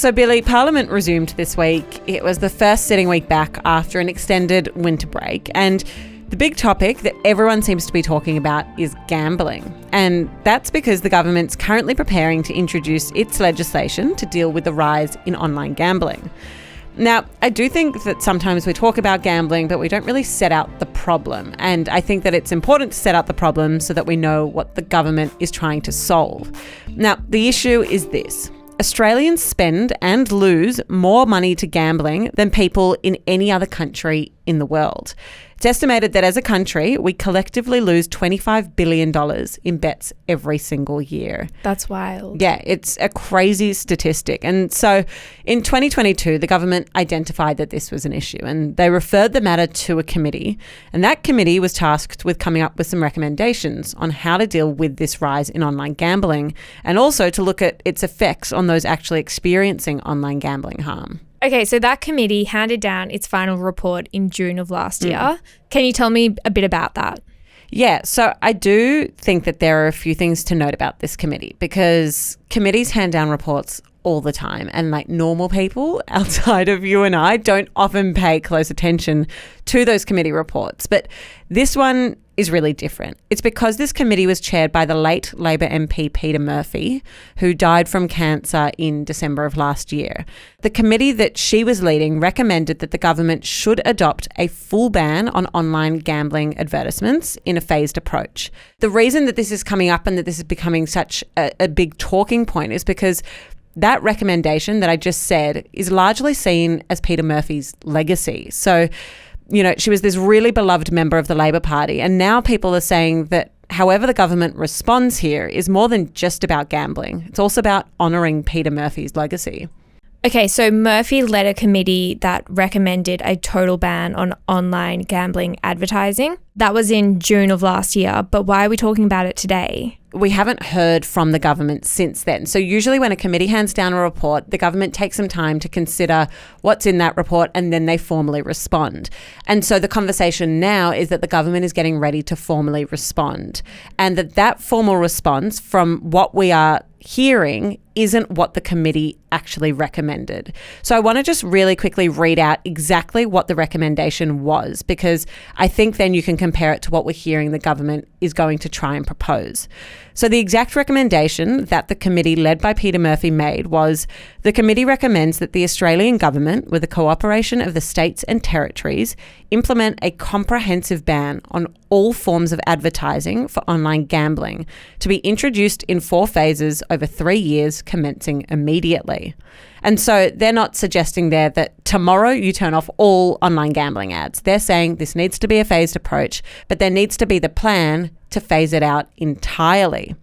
So, Billi, Parliament resumed this week. It was the first sitting week back after an extended winter break. And the big topic that everyone seems to be talking about is gambling. And that's because the government's currently preparing to introduce its legislation to deal with the rise in online gambling. Now, I do think that sometimes we talk about gambling, but we don't really set out the problem. And I think that it's important to set out the problem so that we know what the government is trying to solve. Now, the issue is this. Australians spend and lose more money to gambling than people in any other country in the world. It's estimated that as a country, we collectively lose $25 billion in bets every single year. That's wild. Yeah, it's a crazy statistic. And so in 2022, the government identified that this was an issue and they referred the matter to a committee. And that committee was tasked with coming up with some recommendations on how to deal with this rise in online gambling and also to look at its effects on those actually experiencing online gambling harm. Okay, so that committee handed down its final report in June of last year. Can you tell me a bit about that? Yeah, so I do think that there are a few things to note about this committee because committees hand down reports all the time and like normal people outside of you and I don't often pay close attention to those committee reports. But this one is really different. It's because this committee was chaired by the late Labor MP Peter Murphy, who died from cancer in December of last year. The committee that she was leading recommended that the government should adopt a full ban on online gambling advertisements in a phased approach. The reason that this is coming up and that this is becoming such a big talking point is because that recommendation that I just said is largely seen as Peter Murphy's legacy. So, you know, she was this really beloved member of the Labor Party, and now people are saying that however the government responds here is more than just about gambling. It's also about honouring Peter Murphy's legacy. Okay, so Murphy led a committee that recommended a total ban on online gambling advertising. That was in June of last year, but why are we talking about it today? We haven't heard from the government since then. So usually when a committee hands down a report, the government takes some time to consider what's in that report and then they formally respond. And so the conversation now is that the government is getting ready to formally respond, and that formal response from what we are hearing isn't what the committee actually recommended. So I want to just really quickly read out exactly what the recommendation was, because I think then you can compare it to what we're hearing the government is going to try and propose. So the exact recommendation that the committee led by Peter Murphy made was, the committee recommends that the Australian government, with the cooperation of the states and territories, implement a comprehensive ban on all forms of advertising for online gambling to be introduced in 4 phases over 3 years, commencing immediately. And so they're not suggesting there that tomorrow you turn off all online gambling ads. They're saying this needs to be a phased approach, but there needs to be the plan to phase it out entirely.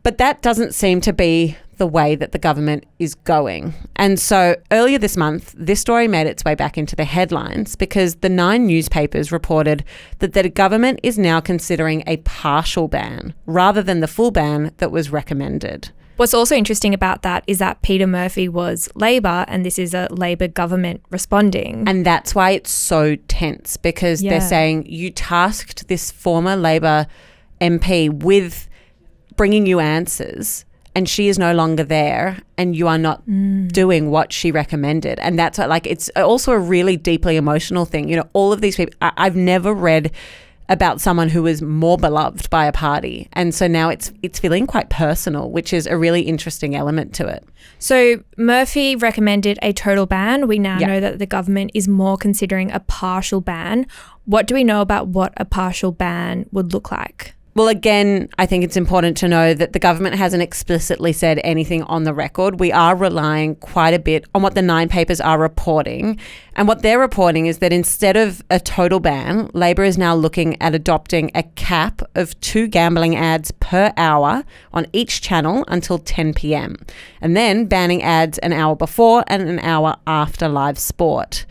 But that doesn't seem to be the way that the government is going. And so earlier this month, this story made its way back into the headlines because the 9 newspapers reported that the government is now considering a partial ban rather than the full ban that was recommended. What's also interesting about that is that Peter Murphy was Labor and this is a Labor government responding. And that's why it's so tense, because they're saying you tasked this former Labor MP with bringing you answers and she is no longer there and you are not doing what she recommended. And that's like, it's also a really deeply emotional thing. You know, all of these people, I've never read about someone who was more beloved by a party. And so now it's feeling quite personal, which is a really interesting element to it. So Murphy recommended a total ban. We now know that the government is more considering a partial ban. What do we know about what a partial ban would look like? Well, again, I think it's important to know that the government hasn't explicitly said anything on the record. We are relying quite a bit on what the 9 papers are reporting. And what they're reporting is that instead of a total ban, Labor is now looking at adopting a cap of 2 gambling ads per hour on each channel until 10 p.m. and then banning ads an hour before and an hour after live sport.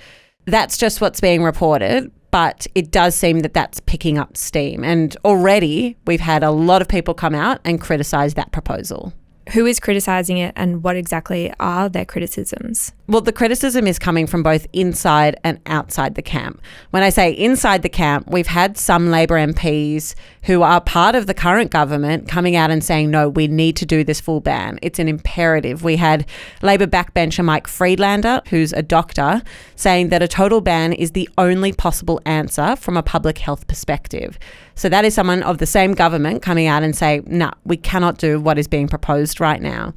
That's just what's being reported. But it does seem that that's picking up steam. And already we've had a lot of people come out and criticise that proposal. Who is criticising it and what exactly are their criticisms? Well, the criticism is coming from both inside and outside the camp. When I say inside the camp, we've had some Labor MPs who are part of the current government coming out and saying, no, we need to do this full ban. It's an imperative. We had Labor backbencher Mike Friedlander, who's a doctor, saying that a total ban is the only possible answer from a public health perspective. So that is someone of the same government coming out and saying, no, we cannot do what is being proposed right now.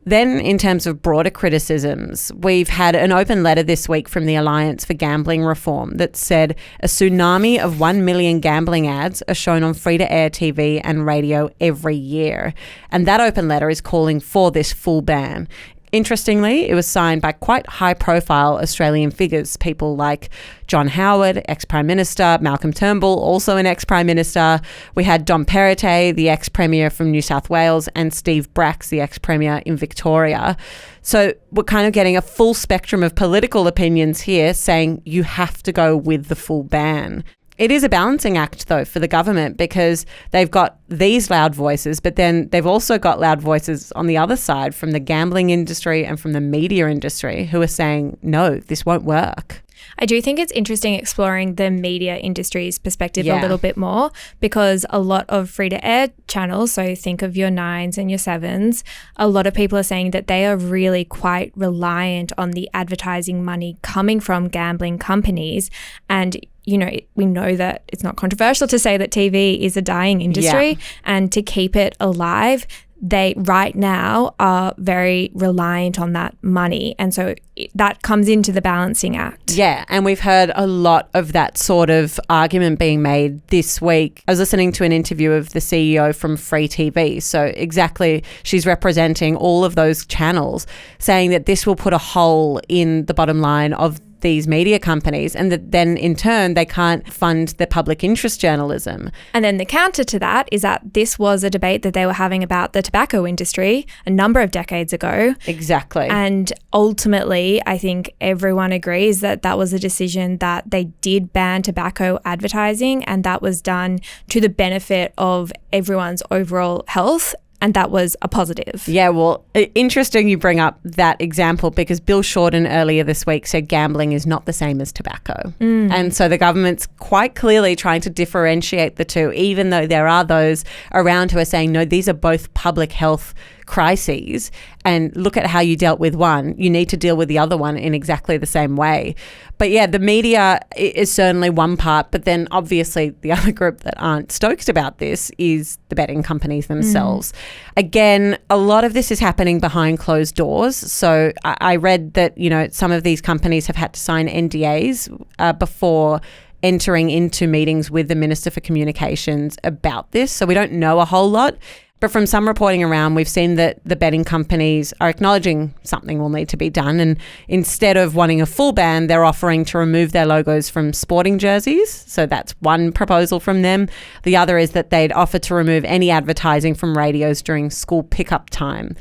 Then in terms of broader criticisms, we've had an open letter this week from the Alliance for Gambling Reform that said a tsunami of 1 million gambling ads are shown on free-to-air TV and radio every year. And that open letter is calling for this full ban. Interestingly, it was signed by quite high-profile Australian figures, people like John Howard, ex-Prime Minister, Malcolm Turnbull, also an ex-Prime Minister. We had Dom Perrottet, the ex-Premier from New South Wales, and Steve Bracks, the ex-Premier in Victoria. So we're kind of getting a full spectrum of political opinions here saying you have to go with the full ban. It is a balancing act, though, for the government because they've got these loud voices, but then they've also got loud voices on the other side from the gambling industry and from the media industry who are saying, no, this won't work. I do think it's interesting exploring the media industry's perspective a little bit more because a lot of free-to-air channels, so think of your 9s and your 7s, a lot of people are saying that they are really quite reliant on the advertising money coming from gambling companies. And we know that it's not controversial to say that TV is a dying industry and to keep it alive, they right now are very reliant on that money. And so that comes into the balancing act. Yeah, and we've heard a lot of that sort of argument being made this week. I was listening to an interview of the CEO from Free TV. So exactly, she's representing all of those channels, saying that this will put a hole in the bottom line of these media companies and that then in turn they can't fund the public interest journalism. And then the counter to that is that this was a debate that they were having about the tobacco industry a number of decades ago. Exactly. And ultimately, I think everyone agrees that that was a decision that they did ban tobacco advertising and that was done to the benefit of everyone's overall health. And that was a positive. Yeah, well, interesting you bring up that example because Bill Shorten earlier this week said gambling is not the same as tobacco. And so the government's quite clearly trying to differentiate the two, even though there are those around who are saying, no, these are both public health crises and look at how you dealt with one. You need to deal with the other one in exactly the same way. But yeah, the media is certainly one part, but then obviously the other group that aren't stoked about this is the betting companies themselves. Again, a lot of this is happening behind closed doors. So I read that, some of these companies have had to sign NDAs before entering into meetings with the Minister for Communications about this. So we don't know a whole lot. But from some reporting around, we've seen that the betting companies are acknowledging something will need to be done. And instead of wanting a full ban, they're offering to remove their logos from sporting jerseys. So that's one proposal from them. The other is that they'd offer to remove any advertising from radios during school pickup time.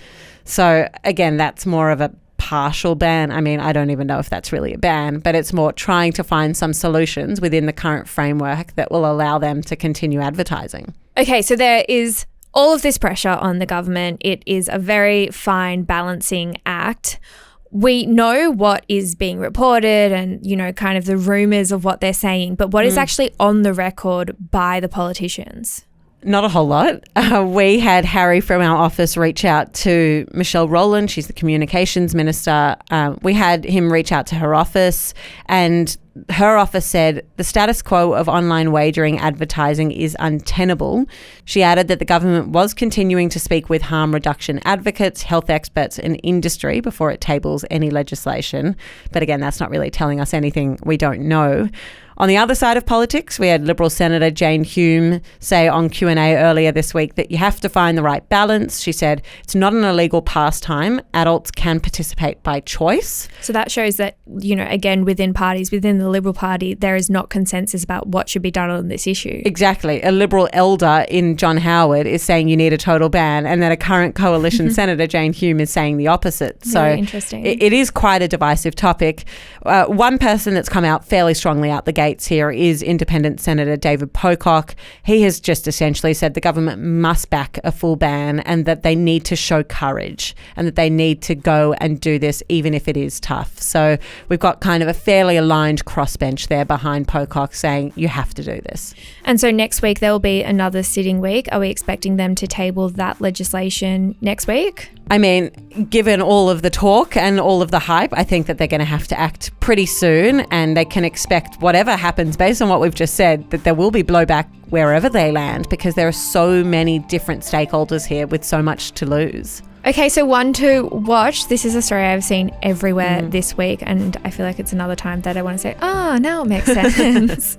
So again, that's more of a partial ban. I mean, I don't even know if that's really a ban, but it's more trying to find some solutions within the current framework that will allow them to continue advertising. Okay, so there is all of this pressure on the government. It is a very fine balancing act. We know what is being reported and, kind of the rumours of what they're saying, but what is actually on the record by the politicians? Not a whole lot. We had Harry from our office reach out to Michelle Rowland. She's the communications minister. We had him reach out to her office and her office said the status quo of online wagering advertising is untenable. She added that the government was continuing to speak with harm reduction advocates, health experts and industry before it tables any legislation. But again, that's not really telling us anything we don't know. On the other side of politics, we had Liberal Senator Jane Hume say on Q&A earlier this week that you have to find the right balance. She said it's not an illegal pastime. Adults can participate by choice. So that shows that, again, within parties, within the Liberal Party, there is not consensus about what should be done on this issue. Exactly. A Liberal elder in John Howard is saying you need a total ban, and then a current coalition senator, Jane Hume, is saying the opposite. Really interesting. It is quite a divisive topic. One person that's come out fairly strongly out the gate gates here is Independent Senator David Pocock. He has just essentially said the government must back a full ban and that they need to show courage and that they need to go and do this even if it is tough. So we've got kind of a fairly aligned crossbench there behind Pocock saying you have to do this. And so next week there will be another sitting week. Are we expecting them to table that legislation next week? I mean, given all of the talk and all of the hype, I think that they're going to have to act pretty soon, and they can expect whatever happens based on what we've just said, that there will be blowback wherever they land because there are so many different stakeholders here with so much to lose. Okay, so one to watch. This is a story I've seen everywhere this week, and I feel like it's another time that I want to say, now it makes sense.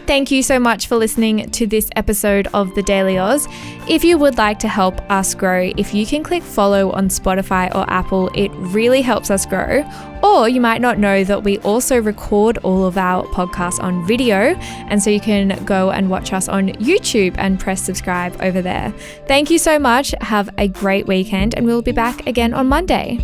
Thank you so much for listening to this episode of the Daily Aus. If you would like to help us grow, if you can click follow on Spotify or Apple, it really helps us grow. Or you might not know that we also record all of our podcasts on video, and so you can go and watch us on YouTube and press subscribe over there. Thank you so much. Have a great weekend, and we'll be back again on Monday.